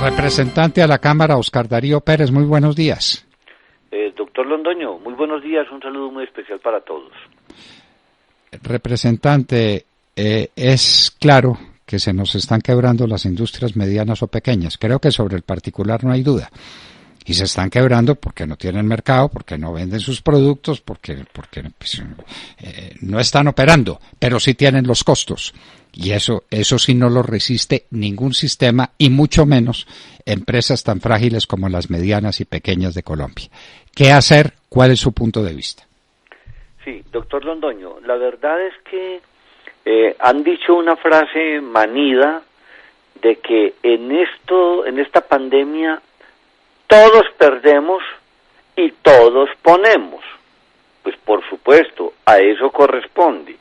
Representante a la Cámara, Oscar Darío Pérez, muy buenos días. Doctor Londoño, muy buenos días, un saludo muy especial para todos. Representante, es claro que se nos están quebrando las industrias medianas o pequeñas. Creo que sobre el particular no hay duda. Y se están quebrando porque no tienen mercado, porque no venden sus productos, porque pues, no están operando, pero sí tienen los costos. Y eso sí no lo resiste ningún sistema, y mucho menos empresas tan frágiles como las medianas y pequeñas de Colombia. ¿Qué hacer? ¿Cuál es su punto de vista? Sí, doctor Londoño, la verdad es que han dicho una frase manida de que en esta pandemia todos perdemos y todos ponemos. Pues por supuesto, a eso corresponde.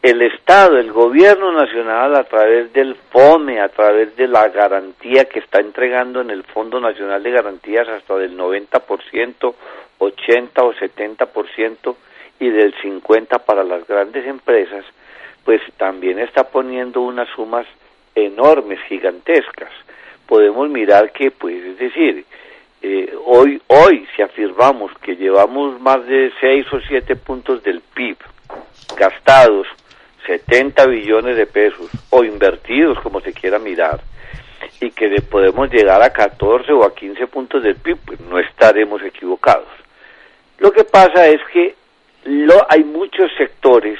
El Estado, el Gobierno Nacional, a través del FOME, a través de la garantía que está entregando en el Fondo Nacional de Garantías hasta del 90%, 80 o 70% y del 50% para las grandes empresas, pues también está poniendo unas sumas enormes, gigantescas. Podemos mirar que, pues, es decir, hoy si afirmamos que llevamos más de 6 o 7 puntos del PIB gastados, 70 billones de pesos, o invertidos, como se quiera mirar, y que podemos llegar a 14 o a 15 puntos del PIB, pues no estaremos equivocados. Lo que pasa es que hay muchos sectores,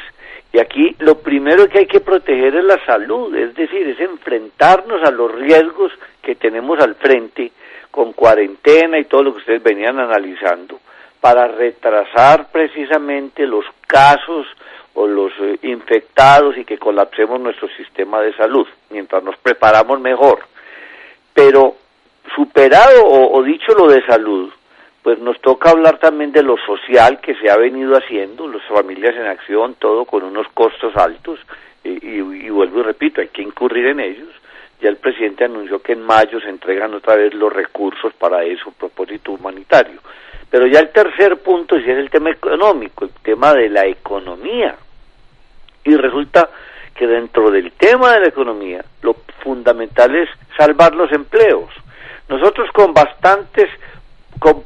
y aquí lo primero que hay que proteger es la salud, es decir, es enfrentarnos a los riesgos que tenemos al frente, con cuarentena y todo lo que ustedes venían analizando, para retrasar precisamente los casos o los infectados y que colapsemos nuestro sistema de salud, mientras nos preparamos mejor. Pero superado o dicho lo de salud, pues nos toca hablar también de lo social que se ha venido haciendo, las familias en acción, todo con unos costos altos, y vuelvo y repito, hay que incurrir en ellos. Ya el presidente anunció que en mayo se entregan otra vez los recursos para eso, propósito humanitario. Pero ya el tercer punto sí es el tema económico, el tema de la economía. Y resulta que dentro del tema de la economía, lo fundamental es salvar los empleos. Nosotros con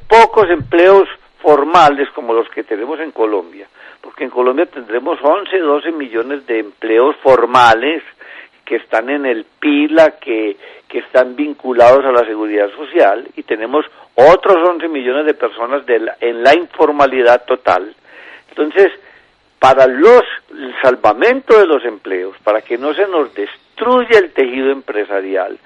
pocos empleos formales como los que tenemos en Colombia, porque en Colombia tendremos 11, 12 millones de empleos formales que están en el PILA, que están vinculados a la seguridad social, y tenemos otros 11 millones de personas en la informalidad total. Entonces, para el salvamento de los empleos, para que no se nos destruya el tejido empresarial,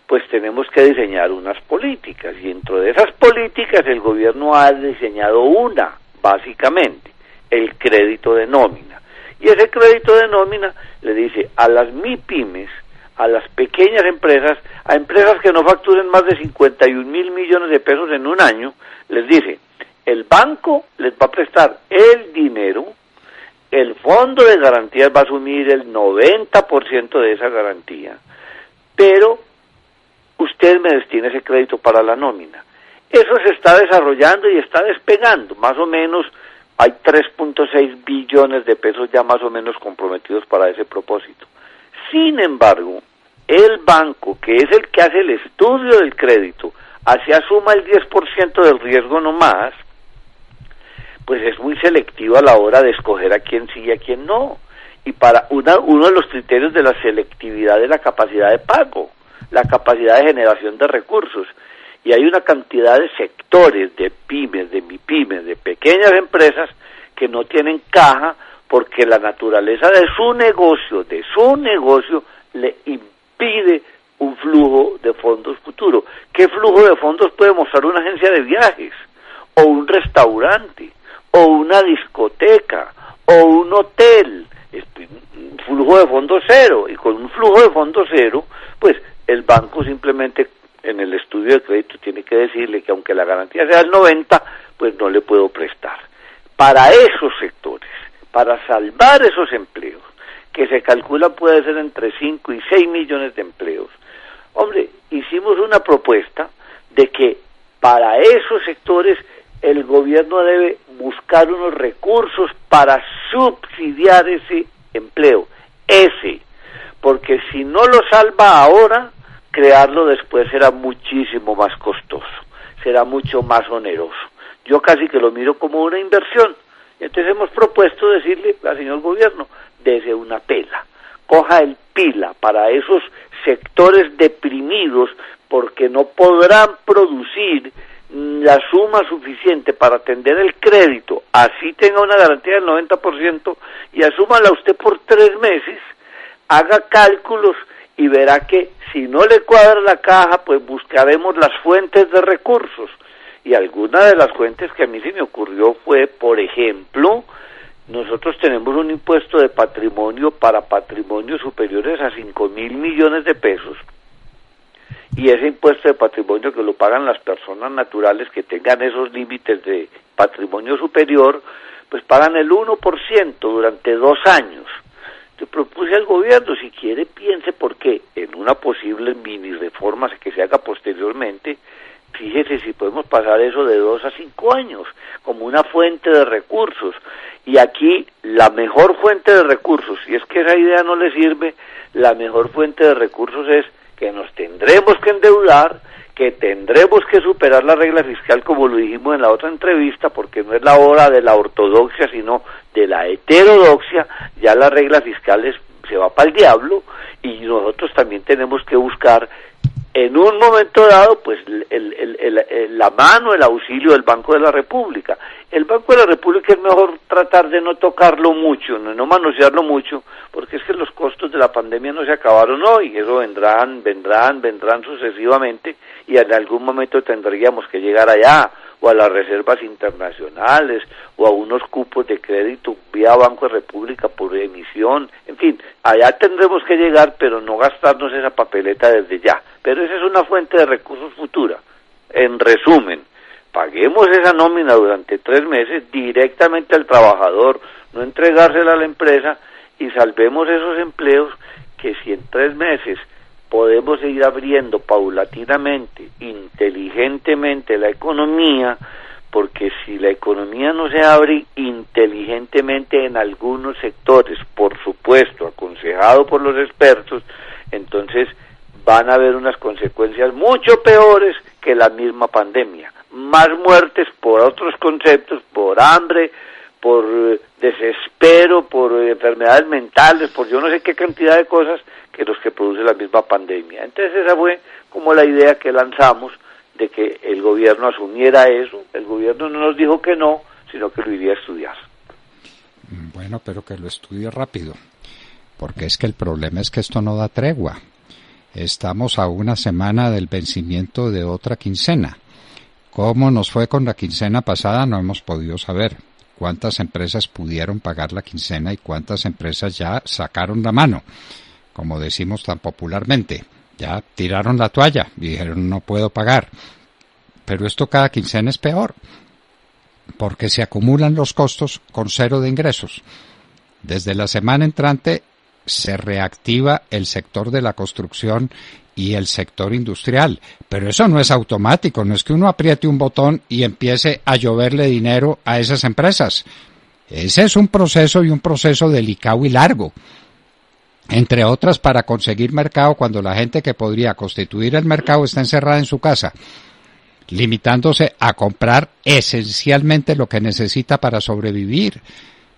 pues tenemos que diseñar unas políticas, y dentro de esas políticas el gobierno ha diseñado una, básicamente, el crédito de nómina. Y ese crédito de nómina le dice a las MIPYMES, a las pequeñas empresas, a empresas que no facturen más de 51.000 millones de pesos en un año, les dice, el banco les va a prestar el dinero, el fondo de garantías va a asumir el 90% de esa garantía, pero usted me destina ese crédito para la nómina. Eso se está desarrollando y está despegando, más o menos hay 3.6 billones de pesos ya más o menos comprometidos para ese propósito. Sin embargo, el banco, que es el que hace el estudio del crédito, así asuma el 10% del riesgo no más, pues es muy selectivo a la hora de escoger a quién sí y a quién no. Y para uno de los criterios de la selectividad es la capacidad de pago, la capacidad de generación de recursos. Y hay una cantidad de sectores, de pymes, de MIPYMES, de pequeñas empresas que no tienen caja porque la naturaleza de su negocio le impide un flujo de fondos futuro. ¿Qué flujo de fondos puede mostrar una agencia de viajes, o un restaurante, o una discoteca, o un hotel? Un flujo de fondos cero, y con un flujo de fondos cero, pues el banco simplemente en el estudio de crédito tiene que decirle que aunque la garantía sea el 90, pues no le puedo prestar. Para esos sectores, para salvar esos empleos, que se calcula puede ser entre 5 y 6 millones de empleos, hombre, hicimos una propuesta de que para esos sectores el gobierno debe buscar unos recursos para subsidiar ese empleo, porque si no lo salva ahora, crearlo después será muchísimo más costoso, será mucho más oneroso. Yo casi que lo miro como una inversión. Entonces hemos propuesto decirle al señor gobierno, dese una pela, coja el pila para esos sectores deprimidos porque no podrán producir la suma suficiente para atender el crédito, así tenga una garantía del 90%, y asúmala usted por 3 meses, haga cálculos y verá que si no le cuadra la caja, pues buscaremos las fuentes de recursos. Y alguna de las fuentes que a mí se me ocurrió fue, por ejemplo, nosotros tenemos un impuesto de patrimonio para patrimonios superiores a 5.000 millones de pesos, y ese impuesto de patrimonio que lo pagan las personas naturales que tengan esos límites de patrimonio superior, pues pagan el 1% durante 2 años. Yo propuse al gobierno, si quiere piense por qué, en una posible mini reforma que se haga posteriormente, fíjese si podemos pasar eso de 2 a 5 años, como una fuente de recursos. Y aquí la mejor fuente de recursos, si es que esa idea no le sirve, la mejor fuente de recursos es que nos tendremos que endeudar, que tendremos que superar la regla fiscal, como lo dijimos en la otra entrevista, porque no es la hora de la ortodoxia, sino de la heterodoxia. Ya la regla fiscal se va para el diablo, y nosotros también tenemos que buscar en un momento dado, pues, la mano, el auxilio del Banco de la República. El Banco de la República es mejor tratar de no tocarlo mucho, no manosearlo mucho, porque es que los costos de la pandemia no se acabaron hoy, eso vendrán sucesivamente, y en algún momento tendríamos que llegar allá, o a las reservas internacionales, o a unos cupos de crédito vía Banco de República por emisión, en fin, allá tendremos que llegar, pero no gastarnos esa papeleta desde ya. Pero esa es una fuente de recursos futura. En resumen, paguemos esa nómina durante 3 meses directamente al trabajador, no entregársela a la empresa, y salvemos esos empleos que si en 3 meses podemos ir abriendo paulatinamente, inteligentemente la economía, porque si la economía no se abre inteligentemente en algunos sectores, por supuesto, aconsejado por los expertos, entonces van a haber unas consecuencias mucho peores que la misma pandemia. Más muertes por otros conceptos, por hambre, por desespero, por enfermedades mentales, por yo no sé qué cantidad de cosas que los que produce la misma pandemia. Entonces esa fue como la idea que lanzamos de que el gobierno asumiera eso. El gobierno no nos dijo que no, sino que lo iría a estudiar. Bueno, pero que lo estudie rápido, porque es que el problema es que esto no da tregua. Estamos a una semana del vencimiento de otra quincena. ¿Cómo nos fue con la quincena pasada? No hemos podido saber. ¿Cuántas empresas pudieron pagar la quincena y cuántas empresas ya sacaron la mano? Como decimos tan popularmente, ya tiraron la toalla y dijeron no puedo pagar. Pero esto cada quincena es peor, porque se acumulan los costos con 0 de ingresos. Desde la semana entrante se reactiva el sector de la construcción y el sector industrial, pero eso no es automático, no es que uno apriete un botón y empiece a lloverle dinero a esas empresas. Ese es un proceso, y un proceso delicado y largo. Entre otras, para conseguir mercado cuando la gente que podría constituir el mercado está encerrada en su casa, limitándose a comprar esencialmente lo que necesita para sobrevivir.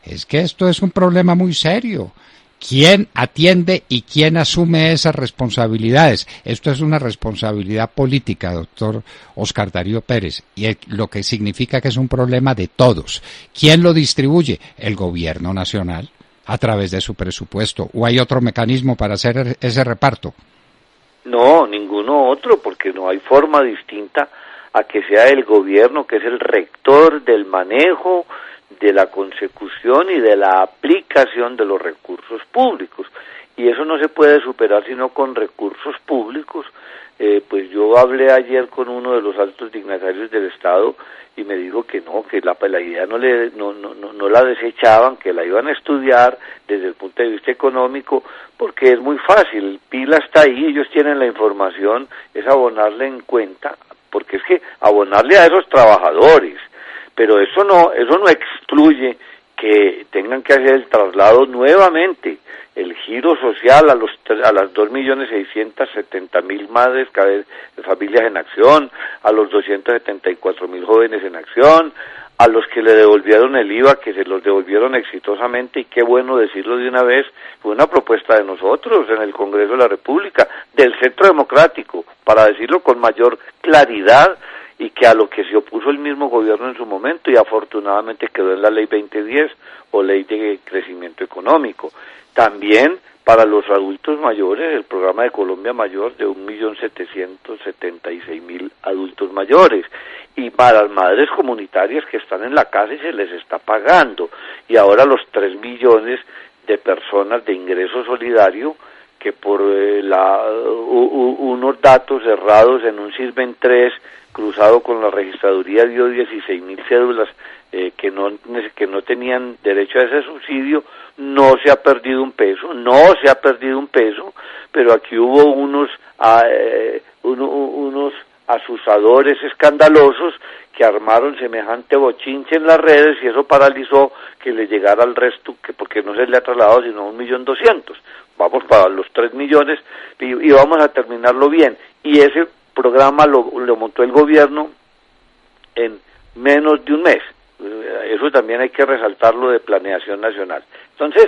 Es que esto es un problema muy serio. ¿Quién atiende y quién asume esas responsabilidades? Esto es una responsabilidad política, doctor Oscar Darío Pérez, y lo que significa que es un problema de todos. ¿Quién lo distribuye? El gobierno nacional, a través de su presupuesto. ¿O hay otro mecanismo para hacer ese reparto? No, ninguno otro, porque no hay forma distinta a que sea el gobierno, que es el rector del manejo, de la consecución y de la aplicación de los recursos públicos. Y eso no se puede superar sino con recursos públicos. Pues yo hablé ayer con uno de los altos dignatarios del Estado y me dijo que no, que la idea no la desechaban, que la iban a estudiar desde el punto de vista económico, porque es muy fácil, el PILA está ahí, ellos tienen la información, es abonarle en cuenta, porque es que abonarle a esos trabajadores, pero eso no excluye que tengan que hacer el traslado nuevamente, el giro social a las 2.670.000 madres, familias en acción, a los 274.000 jóvenes en acción, a los que le devolvieron el IVA, que se los devolvieron exitosamente, y qué bueno decirlo de una vez, fue una propuesta de nosotros en el Congreso de la República, del Centro Democrático, para decirlo con mayor claridad, y que a lo que se opuso el mismo gobierno en su momento, y afortunadamente quedó en la Ley 2010, o Ley de Crecimiento Económico. También para los adultos mayores, el programa de Colombia Mayor de 1.776.000 adultos mayores, y para las madres comunitarias que están en la casa y se les está pagando, y ahora los 3 millones de personas de ingreso solidario que por unos datos cerrados en un SISBEN 3 cruzado con la registraduría dio 16.000 cédulas que no tenían derecho a ese subsidio. No se ha perdido un peso, pero aquí hubo unos asusadores escandalosos que armaron semejante bochinche en las redes, y eso paralizó que le llegara al resto, porque no se le ha trasladado sino 1.200.000. Vamos para los 3 millones y vamos a terminarlo bien. Y ese programa lo montó el gobierno en menos de un mes. Eso también hay que resaltarlo de planeación nacional. Entonces,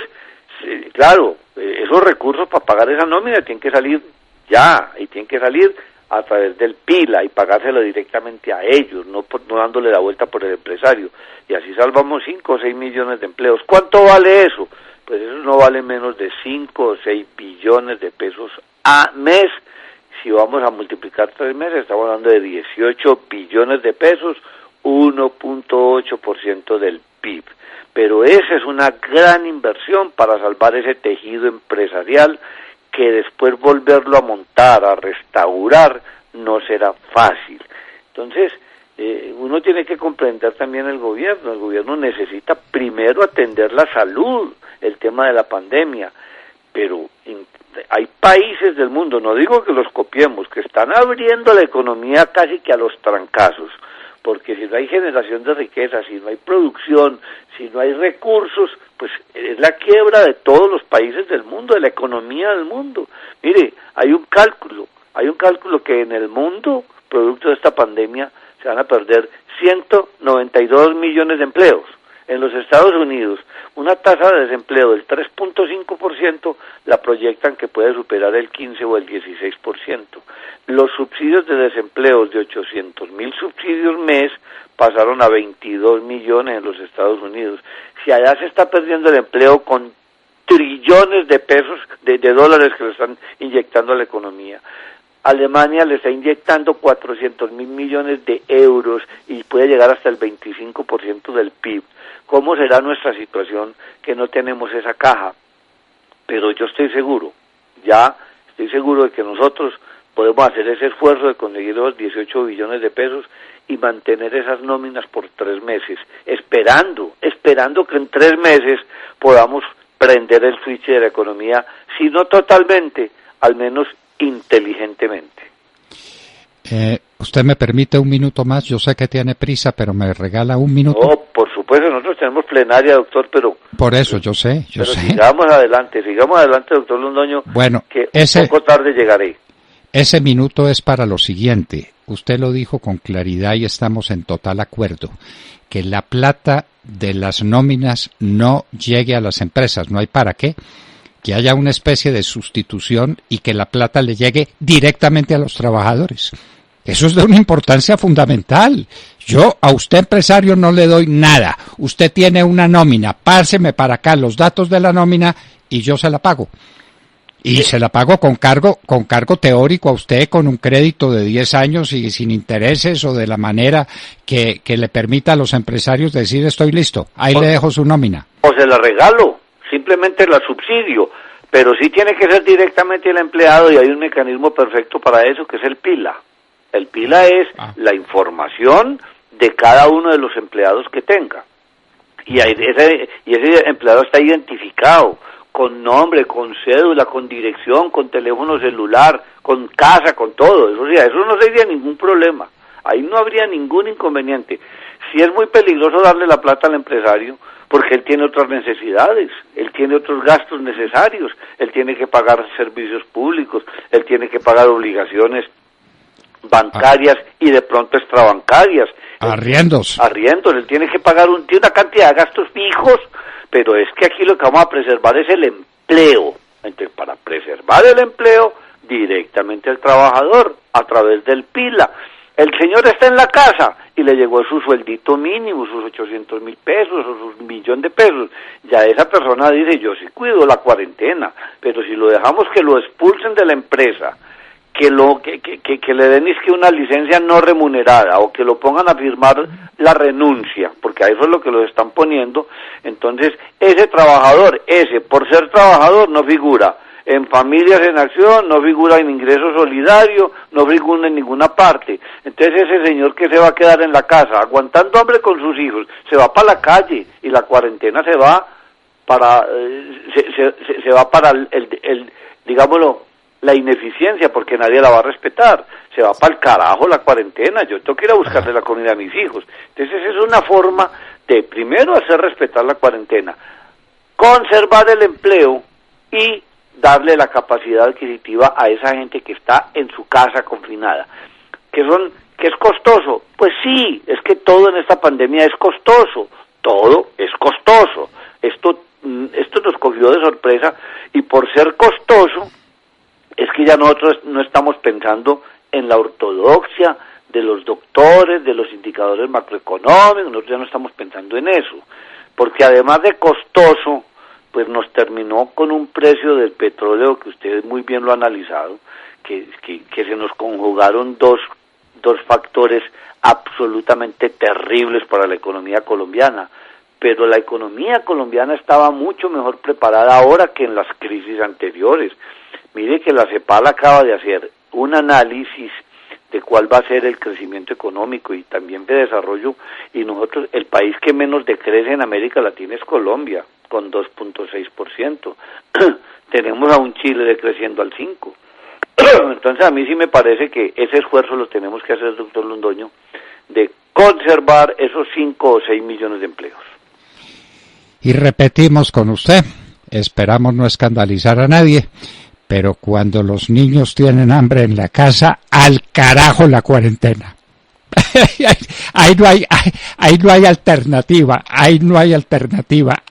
claro, esos recursos para pagar esa nómina tienen que salir ya, y tienen que salir a través del PILA y pagárselo directamente a ellos, no dándole la vuelta por el empresario. Y así salvamos 5 o 6 millones de empleos. ¿Cuánto vale eso? Pues eso no vale menos de 5 o 6 billones de pesos a mes. Si vamos a multiplicar 3 meses, estamos hablando de 18 billones de pesos, 1.8% del PIB. Pero esa es una gran inversión para salvar ese tejido empresarial, que después volverlo a montar, a restaurar, no será fácil. Entonces, uno tiene que comprender también el gobierno necesita primero atender la salud, el tema de la pandemia, pero hay países del mundo, no digo que los copiemos, que están abriendo la economía casi que a los trancazos, porque si no hay generación de riqueza, si no hay producción, si no hay recursos, pues es la quiebra de todos los países del mundo, de la economía del mundo. Mire, hay un cálculo que en el mundo, producto de esta pandemia, se van a perder 192 millones de empleos. En los Estados Unidos, una tasa de desempleo del 3.5% la proyectan que puede superar el 15 o el 16%. Los subsidios de desempleo de 800.000 subsidios mes pasaron a 22 millones en los Estados Unidos. Si allá se está perdiendo el empleo con trillones de pesos, de dólares que le están inyectando a la economía. Alemania le está inyectando 400.000 millones de euros y puede llegar hasta el 25% del PIB. ¿Cómo será nuestra situación que no tenemos esa caja? Pero yo estoy seguro de que nosotros podemos hacer ese esfuerzo de conseguir los 18 billones de pesos y mantener esas nóminas por 3 meses, esperando que en 3 meses podamos prender el switch de la economía, si no totalmente, al menos inteligentemente. ¿Usted me permite un minuto más? Yo sé que tiene prisa, pero me regala un minuto. No, por supuesto, nosotros tenemos plenaria, doctor, pero... Por eso, yo sé. Sigamos adelante, doctor Londoño, bueno, que un poco tarde llegaré. Ese minuto es para lo siguiente. Usted lo dijo con claridad y estamos en total acuerdo, que la plata de las nóminas no llegue a las empresas, no hay para qué. Que haya una especie de sustitución y que la plata le llegue directamente a los trabajadores. Eso es de una importancia fundamental. Yo a usted, empresario, no le doy nada. Usted tiene una nómina, páseme para acá los datos de la nómina y yo se la pago. Y se la pago con cargo teórico a usted, con un crédito de 10 años y sin intereses, o de la manera que le permita a los empresarios decir estoy listo, ahí le dejo su nómina. O se la regalo. Simplemente la subsidio, pero sí tiene que ser directamente el empleado, y hay un mecanismo perfecto para eso, que es el PILA. El PILA es la información de cada uno de los empleados que tenga, y ese empleado está identificado con nombre, con cédula, con dirección, con teléfono celular, con casa, con todo. Eso no sería ningún problema, ahí no habría ningún inconveniente. Sí es muy peligroso darle la plata al empresario, porque él tiene otras necesidades, él tiene otros gastos necesarios, él tiene que pagar servicios públicos, él tiene que pagar obligaciones bancarias y de pronto extrabancarias. Arriendos. Arriendos, él tiene que pagar tiene una cantidad de gastos fijos, pero es que aquí lo que vamos a preservar es el empleo. Entonces, para preservar el empleo, directamente al trabajador, a través del PILA. El señor está en la casa y le llegó su sueldito mínimo, sus 800.000 pesos o sus 1.000.000 de pesos. Ya esa persona dice, yo sí cuido la cuarentena, pero si lo dejamos que lo expulsen de la empresa, que le den una licencia no remunerada o que lo pongan a firmar la renuncia, porque a eso es lo que lo están poniendo, entonces ese trabajador, por ser trabajador no figura en Familias en Acción, no figura en Ingreso Solidario, no figura en ninguna parte. Entonces ese señor que se va a quedar en la casa aguantando hambre con sus hijos, se va para la calle y la cuarentena se va para se va para el digámoslo, la ineficiencia, porque nadie la va a respetar. Se va para el carajo la cuarentena, yo tengo que ir a buscarle la comida a mis hijos. Entonces es una forma de primero hacer respetar la cuarentena, conservar el empleo y darle la capacidad adquisitiva a esa gente que está en su casa confinada. ¿Que es costoso? Pues sí, es que todo en esta pandemia es costoso, todo es costoso. Esto nos cogió de sorpresa y por ser costoso es que ya nosotros no estamos pensando en la ortodoxia de los doctores, de los indicadores macroeconómicos, nosotros ya no estamos pensando en eso, porque además de costoso, pues nos terminó con un precio del petróleo que ustedes muy bien lo han analizado, que se nos conjugaron dos factores absolutamente terribles para la economía colombiana, pero la economía colombiana estaba mucho mejor preparada ahora que en las crisis anteriores. Mire que la CEPAL acaba de hacer un análisis de cuál va a ser el crecimiento económico y también de desarrollo, y nosotros, el país que menos decrece en América Latina es Colombia, con 2.6%. Tenemos a un Chile decreciendo al 5%. Entonces a mí sí me parece que ese esfuerzo lo tenemos que hacer, doctor Londoño, de conservar esos 5 o 6 millones de empleos. Y repetimos con usted, esperamos no escandalizar a nadie, pero cuando los niños tienen hambre en la casa, al carajo la cuarentena. Ahí no hay alternativa,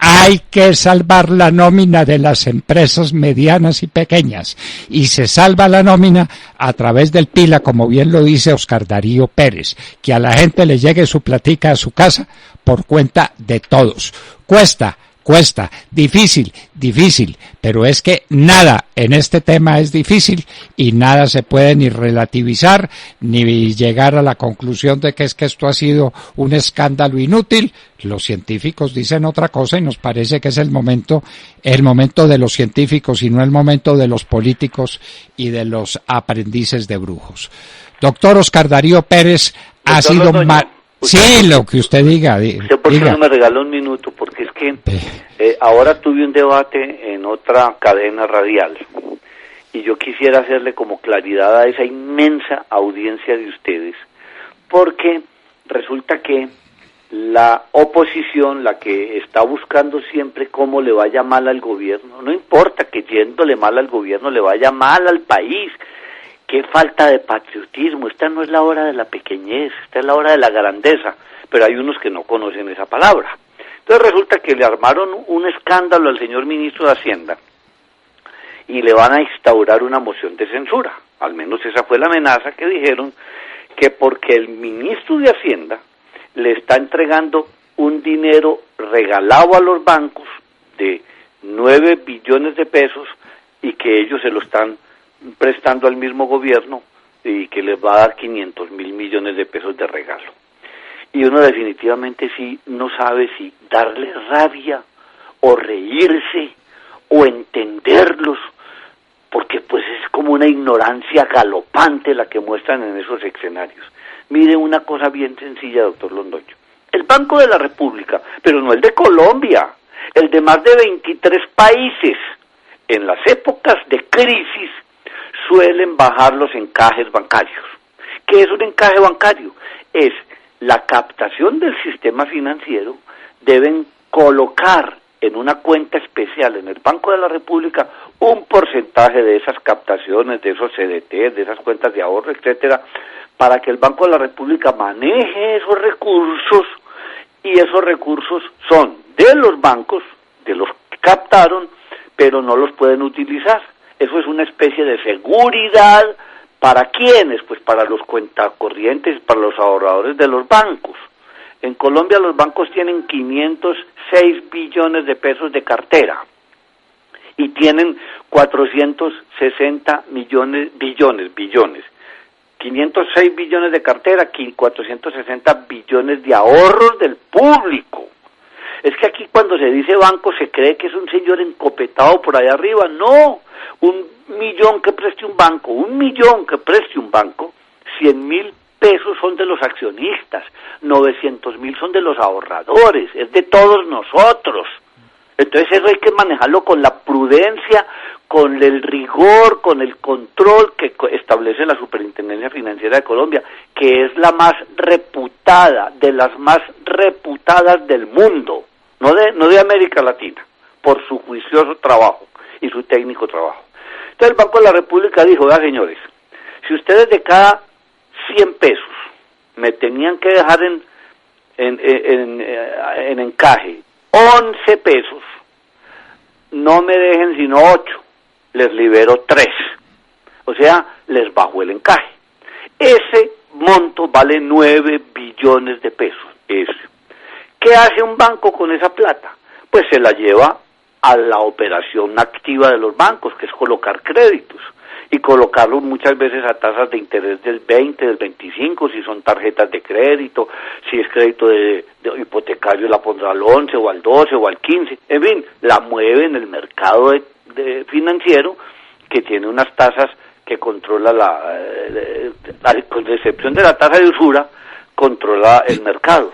hay que salvar la nómina de las empresas medianas y pequeñas, y se salva la nómina a través del PILA, como bien lo dice Oscar Darío Pérez, que a la gente le llegue su platica a su casa por cuenta de todos. Cuesta, difícil, pero es que nada en este tema es difícil y nada se puede ni relativizar ni llegar a la conclusión de que es que esto ha sido un escándalo inútil. Los científicos dicen otra cosa y nos parece que es el momento de los científicos y no el momento de los políticos y de los aprendices de brujos. Doctor Oscar Darío Pérez, ha sido sí, lo que usted diga. ¿Por qué no me regala un minuto? Porque es que ahora tuve un debate en otra cadena radial y yo quisiera hacerle como claridad a esa inmensa audiencia de ustedes, porque resulta que la oposición, la que está buscando siempre cómo le vaya mal al gobierno, no importa que yéndole mal al gobierno le vaya mal al país. Qué falta de patriotismo, esta no es la hora de la pequeñez, esta es la hora de la grandeza, pero hay unos que no conocen esa palabra. Entonces resulta que le armaron un escándalo al señor ministro de Hacienda y le van a instaurar una moción de censura, al menos esa fue la amenaza que dijeron, que porque el ministro de Hacienda le está entregando un dinero regalado a los bancos de 9 billones de pesos y que ellos se lo están prestando al mismo gobierno y que les va a dar 500.000 millones de pesos de regalo. Y uno definitivamente sí no sabe si darle rabia o reírse o entenderlos, porque pues es como una ignorancia galopante la que muestran en esos escenarios. Mire una cosa bien sencilla, doctor Londoño. El Banco de la República, pero no el de Colombia, el de más de 23 países, en las épocas de crisis suelen bajar los encajes bancarios. ¿Qué es un encaje bancario? Es la captación del sistema financiero, deben colocar en una cuenta especial en el Banco de la República un porcentaje de esas captaciones, de esos CDT, de esas cuentas de ahorro, etcétera, para que el Banco de la República maneje esos recursos, y esos recursos son de los bancos, de los que captaron, pero no los pueden utilizar. Eso es una especie de seguridad. ¿Para quiénes? Pues para los cuentacorrientes, para los ahorradores de los bancos. En Colombia los bancos tienen 506 billones de pesos de cartera y tienen 460 billones. 506 billones de cartera, 460 billones de ahorros del público. Es que aquí cuando se dice banco se cree que es un señor encopetado por allá arriba. No, 1.000.000 que preste un banco, 1.000.000 que preste un banco, 100.000 pesos son de los accionistas, 900.000 son de los ahorradores, es de todos nosotros. Entonces eso hay que manejarlo con la prudencia, con el rigor, con el control que establece la Superintendencia Financiera de Colombia, que es la más reputada, de las más reputadas del mundo, no de América Latina, por su juicioso trabajo y su técnico trabajo. Entonces el Banco de la República dijo: vea, señores, si ustedes de cada 100 pesos me tenían que dejar en encaje 11 pesos, no me dejen sino 8, les libero 3, o sea, les bajo el encaje. Ese monto vale 9 billones de pesos. ¿Qué hace un banco con esa plata? Pues se la lleva a la operación activa de los bancos, que es colocar créditos, y colocarlos muchas veces a tasas de interés del 20, del 25, si son tarjetas de crédito, si es crédito de hipotecario la pondrá al 11 o al 12 o al 15, en fin, la mueve en el mercado financiero, que tiene unas tasas que controla con excepción de la tasa de usura, controla el mercado.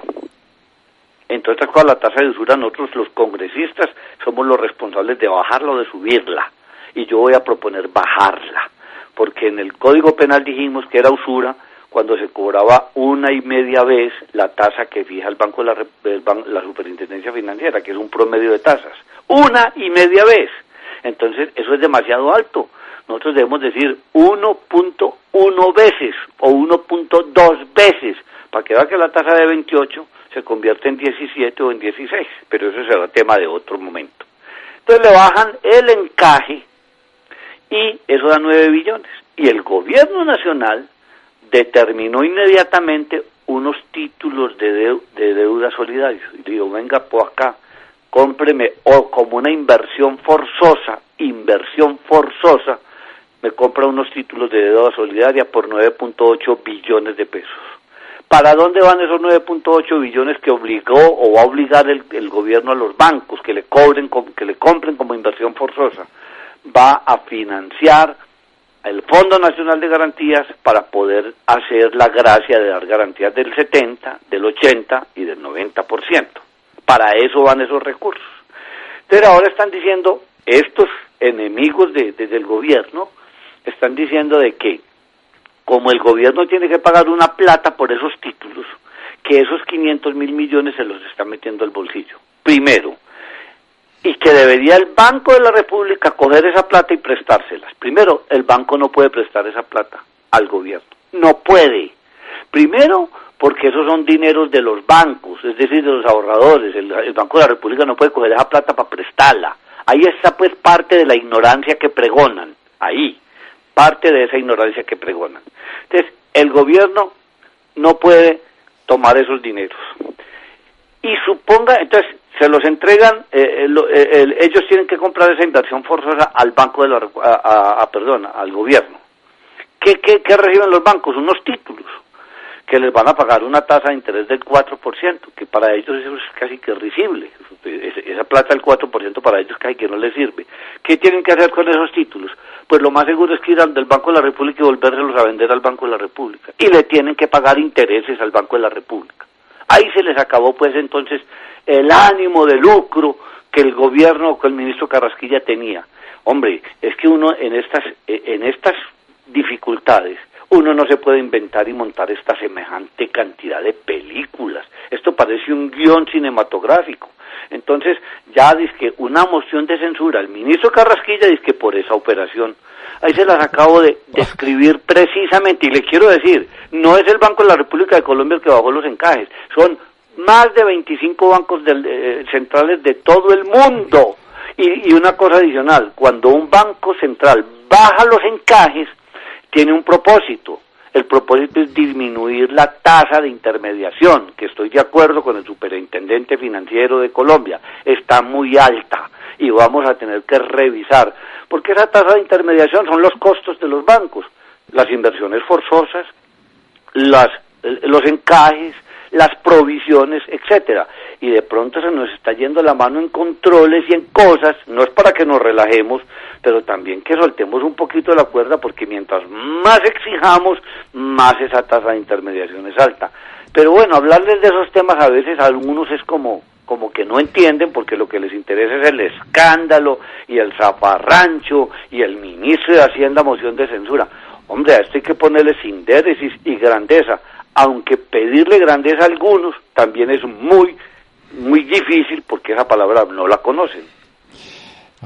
Entonces, con la tasa de usura, nosotros los congresistas somos los responsables de bajarla o de subirla, y yo voy a proponer bajarla, porque en el Código Penal dijimos que era usura cuando se cobraba 1,5 vez la tasa que fija el Banco de la Superintendencia Financiera, que es un promedio de tasas, 1,5 vez. Entonces, eso es demasiado alto. Nosotros debemos decir 1.1 veces o 1.2 veces, para que vea que la tasa de 28 se convierte en 17 o en 16, pero eso será tema de otro momento. Entonces le bajan el encaje y eso da 9 billones. Y el gobierno nacional determinó inmediatamente unos títulos de deuda solidarios. Y digo, venga por acá, cómpreme, o como una inversión forzosa, me compra unos títulos de deuda solidaria por 9.8 billones de pesos. ¿Para dónde van esos 9.8 billones que obligó o va a obligar el gobierno a los bancos que le compren como inversión forzosa? Va a financiar el Fondo Nacional de Garantías para poder hacer la gracia de dar garantías del 70, del 80 y del 90%. Para eso van esos recursos. Entonces ahora están diciendo, estos enemigos del gobierno, están diciendo de que como el gobierno tiene que pagar una plata por esos títulos, que esos 500.000 millones se los está metiendo al bolsillo, primero, y que debería el Banco de la República coger esa plata y prestárselas. Primero, el banco no puede prestar esa plata al gobierno, no puede. Primero, porque esos son dineros de los bancos, es decir, de los ahorradores. El Banco de la República no puede coger esa plata para prestarla. Ahí está pues parte de la ignorancia que pregonan, ahí, parte de esa ignorancia que pregonan. Entonces, el gobierno no puede tomar esos dineros. Y entonces, se los entregan, ellos tienen que comprar esa inversión forzosa al Banco de al gobierno. ¿Qué reciben los bancos? Unos títulos que les van a pagar una tasa de interés del 4%, que para ellos eso es casi que risible. Esa plata del 4% para ellos casi que no les sirve. ¿Qué tienen que hacer con esos títulos? Pues lo más seguro es que ir al del Banco de la República y volvérselos a vender al Banco de la República. Y le tienen que pagar intereses al Banco de la República. Ahí se les acabó pues entonces el ánimo de lucro que el gobierno, que el ministro Carrasquilla tenía. Hombre, es que uno en estas dificultades, uno no se puede inventar y montar esta semejante cantidad de películas. Esto parece un guión cinematográfico. Entonces, ya dizque una moción de censura, el ministro Carrasquilla dizque por esa operación. Ahí se las acabo de describir precisamente, y le quiero decir, no es el Banco de la República de Colombia el que bajó los encajes, son más de 25 bancos centrales de todo el mundo. Y una cosa adicional, cuando un banco central baja los encajes, tiene un propósito. El propósito es disminuir la tasa de intermediación, que estoy de acuerdo con el superintendente financiero de Colombia, está muy alta y vamos a tener que revisar, porque esa tasa de intermediación son los costos de los bancos, las inversiones forzosas, los encajes, las provisiones, etcétera, y de pronto se nos está yendo la mano en controles y en cosas, no es para que nos relajemos, pero también que soltemos un poquito la cuerda, porque mientras más exijamos, más esa tasa de intermediación es alta. Pero bueno, hablarles de esos temas a veces a algunos es como que no entienden, porque lo que les interesa es el escándalo y el zafarrancho y el ministro de Hacienda moción de censura. Hombre, a esto hay que ponerle sindéresis y grandeza, aunque pedirle grandeza a algunos también es muy, muy difícil, porque esa palabra no la conocen.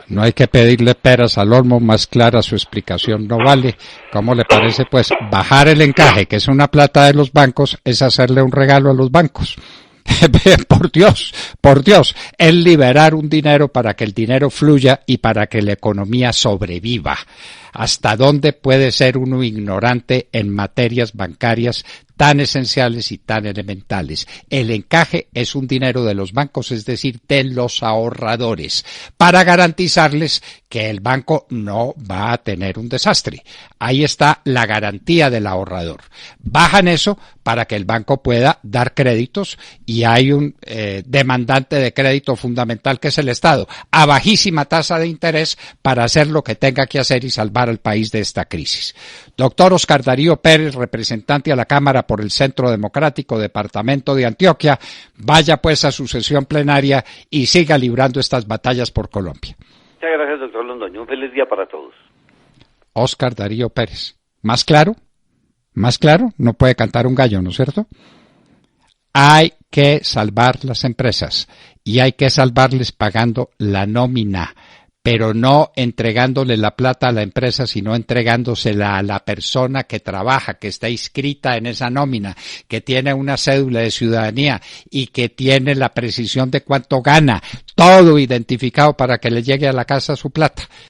No hay que pedirle peras al olmo, más clara su explicación no vale. ¿Cómo le parece, pues, bajar el encaje, que es una plata de los bancos, es hacerle un regalo a los bancos? Por Dios, es liberar un dinero para que el dinero fluya y para que la economía sobreviva. ¿Hasta dónde puede ser uno ignorante en materias bancarias tan esenciales y tan elementales? El encaje es un dinero de los bancos, es decir, de los ahorradores, para garantizarles que el banco no va a tener un desastre. Ahí está la garantía del ahorrador. Bajan eso para que el banco pueda dar créditos, y hay un demandante de crédito fundamental, que es el Estado, a bajísima tasa de interés, para hacer lo que tenga que hacer y salvar al país de esta crisis. Doctor Oscar Darío Pérez, representante a la Cámara por el Centro Democrático, Departamento de Antioquia, vaya pues a su sesión plenaria y siga librando estas batallas por Colombia. Muchas gracias, doctor Londoño. Un feliz día para todos. Oscar Darío Pérez. ¿Más claro? ¿Más claro? No puede cantar un gallo, ¿no es cierto? Hay que salvar las empresas y hay que salvarles pagando la nómina, pero no entregándole la plata a la empresa, sino entregándosela a la persona que trabaja, que está inscrita en esa nómina, que tiene una cédula de ciudadanía y que tiene la precisión de cuánto gana, todo identificado para que le llegue a la casa su plata.